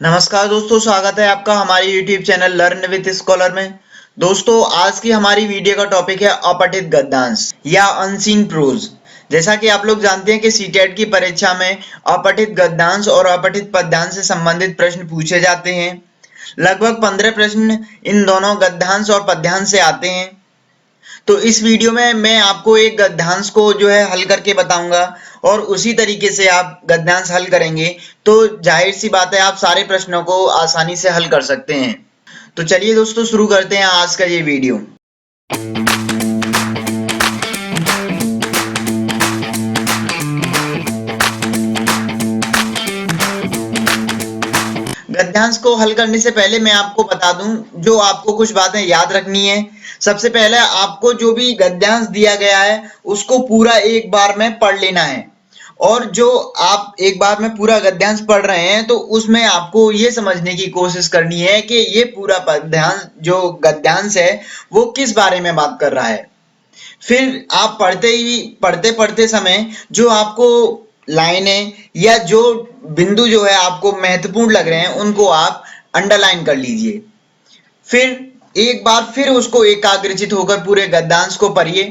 नमस्कार दोस्तों, स्वागत है आपका हमारे YouTube channel learn with scholar में। दोस्तों, आज की हमारी वीडियो का टॉपिक है अपठित गद्यांश या अनसीन प्रोज। जैसा कि आप लोग जानते हैं कि सीटेट की परीक्षा में अपठित गद्यांश और अपठित पद्यांश से संबंधित प्रश्न पूछे जाते हैं। लगभग 15 प्रश्न इन दोनों गद्यांश और पद्यांश से आते हैं। तो इस वीडियो में मैं आपको एक गद्यांश को हल करके बताऊंगा और उसी तरीके से आप गद्यांश हल करेंगे तो जाहिर सी बात है आप सारे प्रश्नों को आसानी से हल कर सकते हैं। तो चलिए दोस्तों, शुरू करते हैं आज का ये वीडियो। गद्यांश को हल करने से पहले मैं आपको बता दूं, जो आपको कुछ बातें याद रखनी है। सबसे पहले आपको जो भी गद्यांश दिया गया है उसको पूरा एक बार में पढ़ लेना है, और जो आप एक बार में पूरा गद्यांश पढ़ रहे हैं तो उसमें आपको ये समझने की कोशिश करनी है कि ये पूरा पद्यांश जो गद्यांश है वो किस बारे में बात कर रहा है। फिर आप पढ़ते पढ़ते समय जो आपको लाइनें या जो बिंदु आपको महत्वपूर्ण लग रहे हैं उनको आप अंडरलाइन कर लीजिए। फिर एक बार फिर उसको एकाग्रचित होकर पूरे गद्यांश को पढ़िए।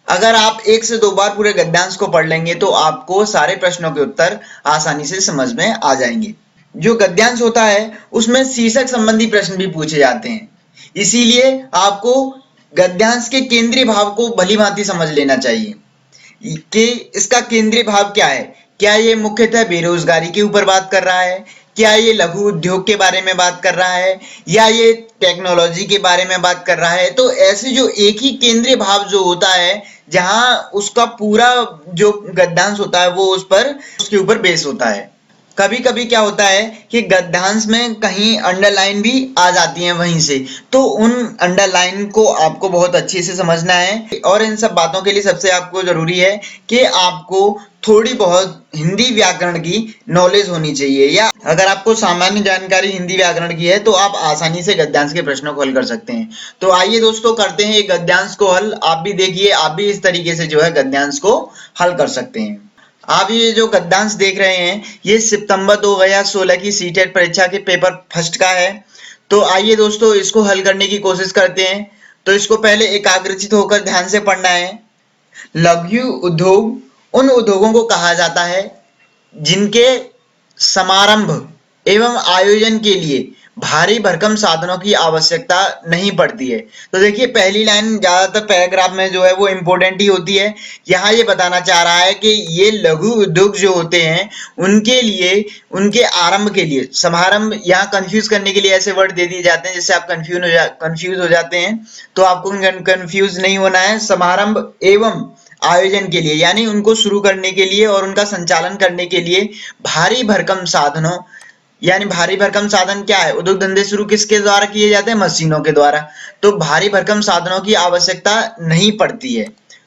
अगर आप 1 से 2 बार पूरे गद्यांश को पढ़ लेंगे तो आपको सारे प्रश्नों के उत्तर आसानी से समझ में आ जाएंगे। जो गद्यांश होता है उसमें शीर्षक संबंधी प्रश्न भी पूछे जाते हैं, इसीलिए आपको गद्यांश के केंद्रीय भाव को भली भांति समझ लेना चाहिए कि इसका केंद्रीय भाव क्या है। क्या ये मुख्यतः बेरोजगारी के ऊपर बात कर रहा है, क्या ये लघु उद्योग के बारे में बात कर रहा है, या ये टेक्नोलॉजी के बारे में बात कर रहा है। तो ऐसे जो एक ही केंद्रीय भाव जो होता है जहां उसका पूरा जो गद्यांश होता है वो उसके ऊपर बेस होता है। कभी कभी क्या होता है कि गद्यांश में कहीं अंडरलाइन भी आ जाती हैं वहीं से, तो उन अंडरलाइन को आपको बहुत अच्छे से समझना है। और इन सब बातों के लिए सबसे आपको जरूरी है कि आपको थोड़ी बहुत हिंदी व्याकरण की नॉलेज होनी चाहिए, या अगर आपको सामान्य जानकारी हिंदी व्याकरण की है तो आप आसानी से गद्यांश के प्रश्नों को हल कर सकते हैं। तो आइए दोस्तों, करते हैं एक गद्यांश को हल। आप भी देखिए, आप भी इस तरीके से गद्यांश को हल कर सकते हैं। आप ये जो गद्यांश देख रहे हैं ये सितंबर 2016 की सीटेट परीक्षा के पेपर फर्स्ट का है। तो आइए दोस्तों, इसको हल करने की कोशिश करते हैं। तो इसको पहले एकाग्रचित होकर ध्यान से पढ़ना है। लघु उद्योग उन उद्योगों को कहा जाता है जिनके समारंभ एवं आयोजन के लिए भारी भरकम साधनों की आवश्यकता नहीं पड़ती है। तो देखिए, पहली लाइन ज्यादातर पैराग्राफ में वो इंपॉर्टेंट ही होती है। यहाँ ये बताना चाह रहा है कि ये लघु उद्योग जो होते हैं उनके लिए, उनके आरंभ के लिए, समारंभ यहाँ कंफ्यूज करने के लिए ऐसे वर्ड दे दिए जाते हैं जिससे आप कंफ्यूज हो जाते हैं। तो आपको कंफ्यूज नहीं होना है। समारंभ एवं आयोजन के लिए यानी उनको शुरू करने के लिए और उनका संचालन करने के लिए भारी भरकम साधनों, यानी भारी भरकम साधन क्या है, उद्योग धंधे शुरू किसके द्वारा किए जाते हैं, मशीनों के द्वारा। तो भारी भरकम साधनों की आवश्यकता नहीं पड़ती है।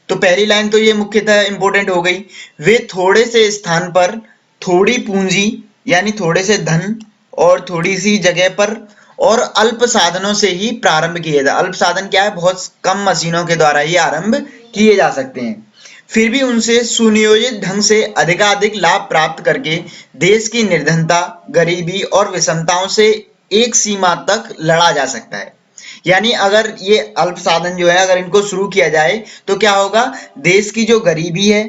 तो पहली लाइन तो ये मुख्यतः इंपोर्टेंट हो गई। वे थोड़े से स्थान पर थोड़ी पूंजी यानी थोड़े से धन और थोड़ी सी जगह पर और अल्प साधनों से ही प्रारंभ किए जाते। अल्प साधन क्या है, बहुत कम मशीनों के द्वारा ही आरंभ किए जा सकते हैं। फिर भी उनसे सुनियोजित ढंग से अधिकाधिक लाभ प्राप्त करके देश की निर्धनता, गरीबी और विषमताओं से एक सीमा तक लड़ा जा सकता है। यानी अगर ये अल्प साधन अगर इनको शुरू किया जाए तो क्या होगा, देश की जो गरीबी है,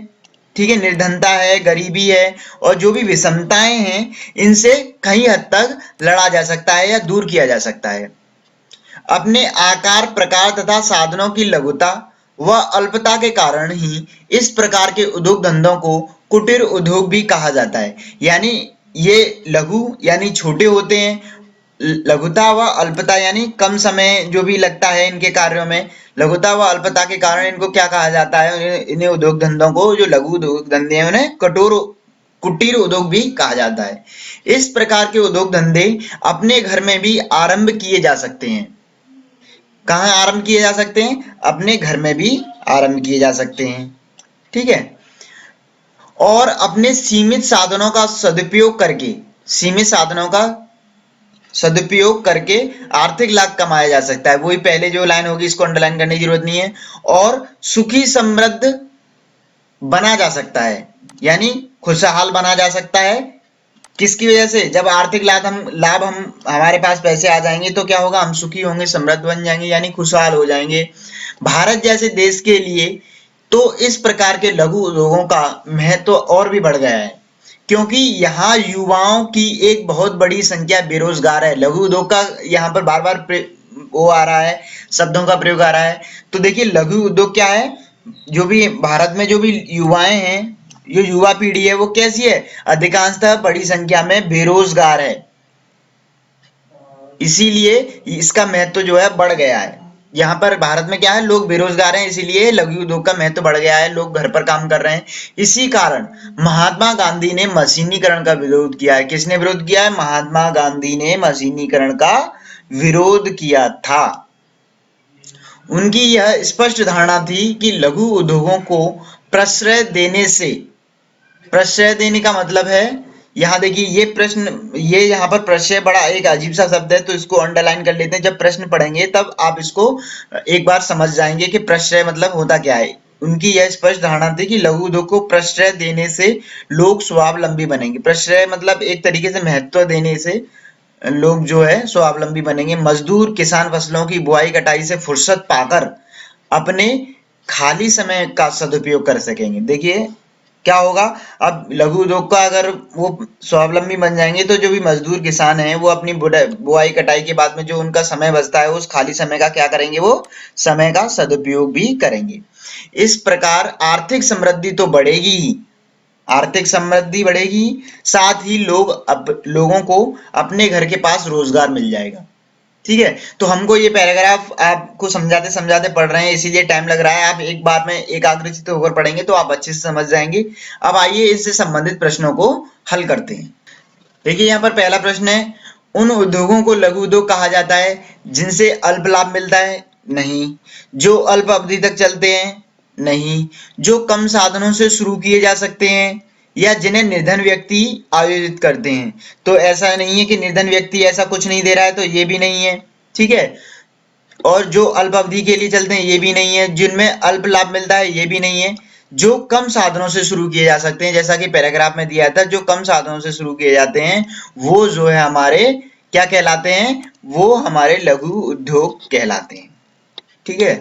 ठीक है, निर्धनता है, गरीबी है और जो भी विषमताएं हैं इनसे कई हद तक लड़ा जा सकता है या दूर किया जा सकता है। अपने आकार, प्रकार तथा साधनों की लघुता व अल्पता के कारण ही इस प्रकार के उद्योग धंधों को कुटीर उद्योग भी कहा जाता है। यानी ये लघु यानी छोटे होते हैं, लघुता व अल्पता यानी कम समय जो भी लगता है इनके कार्यों में, लघुता व अल्पता के कारण इनको क्या कहा जाता है, इन्हें उद्योग धंधों को, जो लघु उद्योग धंधे हैं उन्हें कुटीर उद्योग भी कहा जाता है। इस प्रकार के उद्योग धंधे अपने घर में भी आरंभ किए जा सकते हैं। कहाँ आरंभ किए जा सकते हैं, अपने घर में भी आरंभ किए जा सकते हैं, ठीक है। और अपने सीमित साधनों का सदुपयोग करके आर्थिक लाभ कमाया जा सकता है। वही पहले जो लाइन होगी इसको अंडरलाइन करने की जरूरत नहीं है। और सुखी समृद्ध बना जा सकता है, यानी खुशहाल बना जा सकता है किसकी वजह से? जब आर्थिक लाभ हम हमारे पास पैसे आ जाएंगे तो क्या होगा? हम सुखी होंगे, समृद्ध बन जाएंगे, यानी खुशहाल हो जाएंगे। भारत जैसे देश के लिए तो इस प्रकार के लघु उद्योगों का महत्व और भी बढ़ गया है, क्योंकि यहाँ युवाओं की एक बहुत बड़ी संख्या बेरोजगार है। लघु उद्योग का यहाँ पर बार बार वो आ रहा है, शब्दों का प्रयोग आ रहा है। तो देखिए लघु उद्योग क्या है? जो भी भारत में जो भी युवाएं हैं, जो युवा पीढ़ी है, वो कैसी है? अधिकांशतः बड़ी संख्या में बेरोजगार है, इसीलिए इसका महत्व जो है बढ़ गया है। यहाँ पर भारत में क्या है? लोग बेरोजगार हैं, इसीलिए लघु उद्योग का महत्व बढ़ गया है, लोग घर पर काम कर रहे हैं। इसी कारण महात्मा गांधी ने मशीनीकरण का विरोध किया है। किसने विरोध किया है? महात्मा गांधी ने मशीनीकरण का विरोध किया था। उनकी यह स्पष्ट धारणा थी कि लघु उद्योगों को प्रश्रय देने का मतलब है, यहाँ देखिए ये यहाँ पर प्रश्रय बड़ा एक अजीब सा शब्द है, तो इसको अंडरलाइन कर लेते हैं। जब प्रश्न पढ़ेंगे तब आप इसको एक बार समझ जाएंगे कि प्रश्रय मतलब होता क्या है। उनकी यह स्पष्ट धारणा थी कि लघु उद्योग को प्रश्रय देने से लोग स्वावलंबी बनेंगे। प्रश्रय मतलब एक तरीके से महत्व देने से लोग जो है स्वावलंबी बनेंगे। मजदूर किसान फसलों की बुआई कटाई से फुर्सत पाकर अपने खाली समय का सदुपयोग कर सकेंगे। देखिए क्या होगा? अब लघु उद्योग का अगर वो स्वावलंबी बन जाएंगे तो जो भी मजदूर किसान हैं वो अपनी बुआई कटाई के बाद में जो उनका समय बचता है, उस खाली समय का क्या करेंगे? वो समय का सदुपयोग भी करेंगे। इस प्रकार आर्थिक समृद्धि तो बढ़ेगी ही, आर्थिक समृद्धि बढ़ेगी, साथ ही लोगों को अपने घर के पास रोजगार मिल जाएगा। ठीक है, तो हमको ये पैराग्राफ आपको समझाते समझाते पढ़ रहे हैं, इसीलिए टाइम लग रहा है। आप एक बार में एकाग्रचित्त होकर पढ़ेंगे तो आप अच्छे से समझ जाएंगे। अब आइए इससे संबंधित प्रश्नों को हल करते हैं। देखिए यहाँ पर पहला प्रश्न है, उन उद्योगों को लघु उद्योग कहा जाता है जिनसे अल्प लाभ मिलता है? नहीं। जो अल्प अवधि तक चलते हैं? नहीं। जो कम साधनों से शुरू किए जा सकते हैं या जिन्हें निर्धन व्यक्ति आयोजित करते हैं? तो ऐसा नहीं है कि निर्धन व्यक्ति ऐसा कुछ नहीं दे रहा है, तो ये भी नहीं है। ठीक है, और जो अल्प अवधि के लिए चलते हैं ये भी नहीं है। जिनमें अल्प लाभ मिलता है ये भी नहीं है। जो कम साधनों से शुरू किए जा सकते हैं, जैसा कि पैराग्राफ में दिया था, जो कम साधनों से शुरू किए जाते हैं वो जो है हमारे क्या कहलाते हैं? वो हमारे लघु उद्योग कहलाते हैं। ठीक है,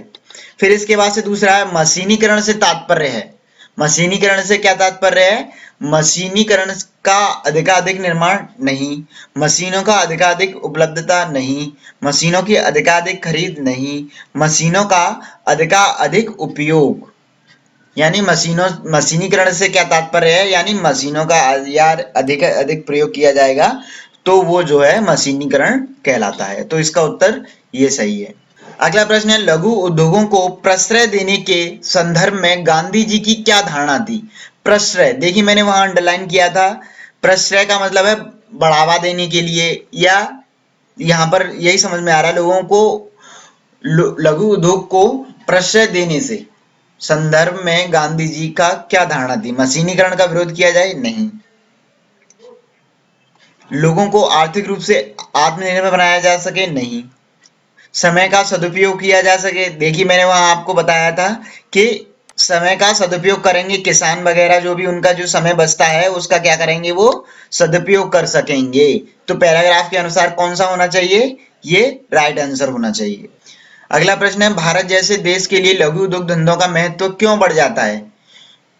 फिर इसके बाद से दूसरा है, मशीनीकरण से तात्पर्य है। मशीनीकरण से क्या तात्पर्य है? मशीनीकरण का अधिकाधिक निर्माण नहीं, मशीनों का अधिकाधिक उपलब्धता नहीं, मशीनों की अधिकाधिक खरीद नहीं, मशीनों का अधिकाधिक उपयोग। यानी मशीनीकरण से क्या तात्पर्य है? यानी मशीनों का यार अधिक अधिक प्रयोग किया जाएगा तो वो जो है मशीनीकरण कहलाता है। तो इसका उत्तर ये सही है। अगला प्रश्न है, लघु उद्योगों को प्रश्रय देने के संदर्भ में गांधी जी की क्या धारणा थी? प्रश्रय, देखिए मैंने वहां अंडरलाइन किया था। प्रश्रय का मतलब है बढ़ावा देने के लिए, या यहाँ पर यही समझ में आ रहा है लोगों को लघु उद्योग को प्रश्रय देने से संदर्भ में गांधी जी का क्या धारणा थी? मशीनीकरण का विरोध किया जाए? नहीं। लोगों को आर्थिक रूप से आत्मनिर्भर बनाया जा सके? नहीं। समय का सदुपयोग किया जा सके? देखिए मैंने वहां आपको बताया था कि समय का सदुपयोग करेंगे, किसान वगैरह जो भी उनका जो समय बचता है उसका क्या करेंगे? वो सदुपयोग कर सकेंगे। तो पैराग्राफ के अनुसार कौन सा होना चाहिए? ये राइट आंसर होना चाहिए। अगला प्रश्न है, भारत जैसे देश के लिए लघु उद्योग धंधों का महत्व क्यों बढ़ जाता है?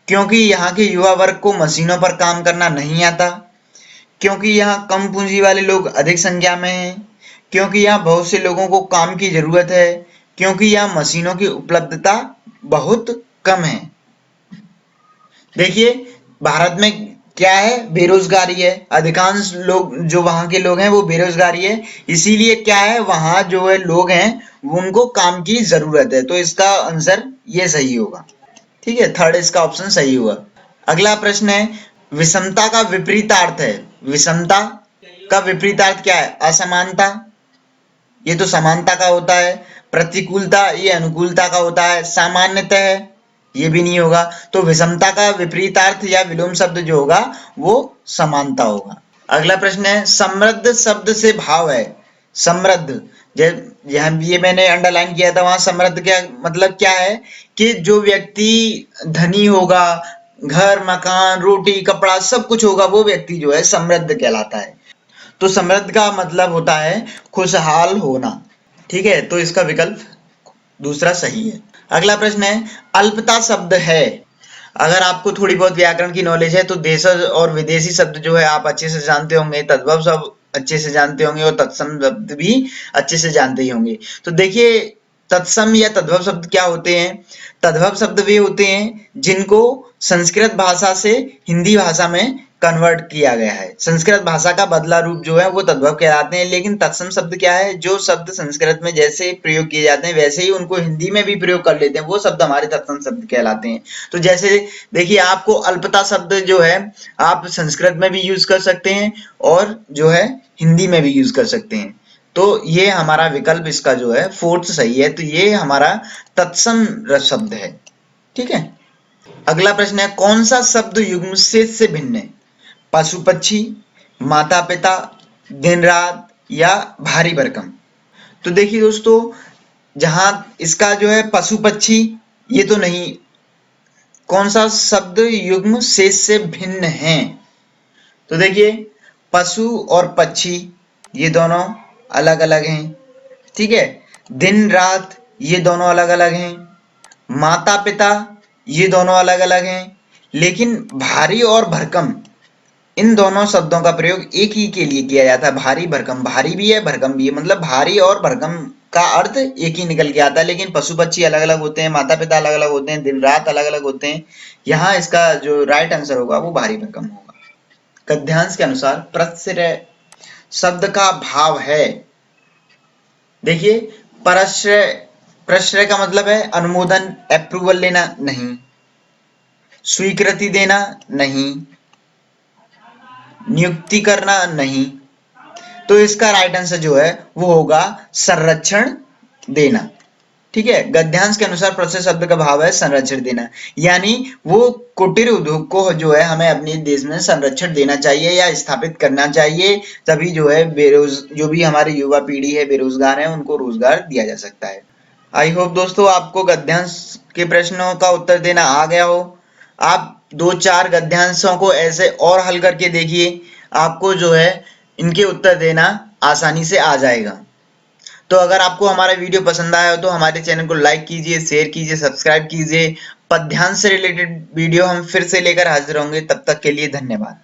क्योंकि यहाँ के युवा वर्ग को मशीनों पर काम करना नहीं आता, क्योंकि यहाँ कम पूंजी वाले लोग अधिक संख्या में हैं, क्योंकि यहाँ बहुत से लोगों को काम की जरूरत है, क्योंकि यहाँ मशीनों की उपलब्धता बहुत कम है। देखिए भारत में क्या है? बेरोजगारी है। अधिकांश लोग जो वहां के लोग हैं वो बेरोजगारी है, इसीलिए क्या है, वहां जो है लोग हैं उनको काम की जरूरत है। तो इसका आंसर ये सही होगा। ठीक है, थर्ड इसका ऑप्शन सही हुआ। अगला प्रश्न है, विषमता का विपरीतार्थ है। विषमता का विपरीतार्थ क्या है? असमानता, ये तो समानता का होता है। प्रतिकूलता, ये अनुकूलता का होता है। सामान्यतः, ये भी नहीं होगा। तो विषमता का विपरीतार्थ या विलोम शब्द जो होगा वो समानता होगा। अगला प्रश्न है, समृद्ध शब्द से भाव है। समृद्ध, यहाँ ये मैंने अंडरलाइन किया था, वहां समृद्ध क्या मतलब क्या है? कि जो व्यक्ति धनी होगा, घर, मकान, रोटी, कपड़ा सब कुछ होगा, वो व्यक्ति जो है समृद्ध कहलाता है। तो समृद्ध का मतलब होता है खुशहाल होना। ठीक है, तो इसका विकल्प दूसरा सही है। अगला प्रश्न है, अल्पता शब्द है। अगर आपको थोड़ी बहुत व्याकरण की नॉलेज है तो देशज और विदेशी शब्द जो है आप अच्छे से जानते होंगे, तद्भव शब्द अच्छे से जानते होंगे और तत्सम शब्द भी अच्छे से जानते ही होंगे। तो देखिए, तत्सम या तद्भव शब्द क्या होते हैं? तद्भव शब्द वे होते हैं जिनको संस्कृत भाषा से हिंदी भाषा में कन्वर्ट किया गया है। संस्कृत भाषा का बदला रूप जो है वो तद्भव कहलाते हैं। लेकिन तत्सम शब्द क्या है? जो शब्द संस्कृत में जैसे प्रयोग किए जाते हैं वैसे ही उनको हिंदी में भी प्रयोग कर लेते हैं, वो शब्द हमारे तत्सम शब्द कहलाते हैं। तो जैसे देखिए, आपको अल्पता शब्द जो है आप संस्कृत में भी यूज कर सकते हैं और जो है हिंदी में भी यूज कर सकते हैं। तो ये हमारा विकल्प इसका जो है फोर्थ सही है। तो ये हमारा तत्सम शब्द है। ठीक है। अगला प्रश्न है, कौन सा शब्द युग्म से भिन्न है? पशु पक्षी, माता पिता, दिन रात या भारी भरकम? तो देखिए दोस्तों, जहां इसका जो है पशु पक्षी, ये तो नहीं। कौन सा शब्द युग्म से भिन्न है? तो देखिए, पशु और पक्षी ये दोनों अलग अलग हैं। ठीक है। दिन रात ये दोनों अलग अलग हैं। माता पिता ये दोनों अलग अलग हैं। लेकिन भारी और भरकम, इन दोनों शब्दों का प्रयोग एक ही के लिए किया जाता है। भारी भरकम, भारी भी है भरकम भी है, मतलब भारी और भरकम का अर्थ एक ही निकल के आता है। लेकिन पशु पक्षी अलग अलग होते हैं, माता पिता अलग अलग होते हैं, दिन रात अलग अलग होते हैं। यहाँ इसका जो राइट आंसर होगा वो भारी भरकम होगा। गद्यांश के अनुसार प्रश्रय शब्द का भाव है। देखिए, प्रश्रय, प्रश्रय का मतलब है अनुमोदन, अप्रूवल लेना, नहीं। स्वीकृति देना, नहीं। नियुक्ति करना, नहीं। तो इसका राइट आंसर जो है वो होगा संरक्षण देना। ठीक है। गद्यांश के अनुसार प्रश्रय शब्द का भाव है संरक्षण देना, यानी वो कुटीर उद्योग को जो है हमें अपने देश में संरक्षण देना चाहिए या स्थापित करना चाहिए। तभी जो है जो भी हमारी युवा पीढ़ी है बेरोजगार है उनको रोजगार दिया जा सकता है। आई होप दोस्तों आपको गद्यांश के प्रश्नों का उत्तर देना आ गया हो। आप 2-4 गद्यांशों को ऐसे और हल करके देखिए, आपको जो है इनके उत्तर देना आसानी से आ जाएगा। तो अगर आपको हमारा वीडियो पसंद आया हो तो हमारे चैनल को लाइक कीजिए, शेयर कीजिए, सब्सक्राइब कीजिए। पद्यांश से रिलेटेड वीडियो हम फिर से लेकर हाजिर होंगे। तब तक के लिए धन्यवाद।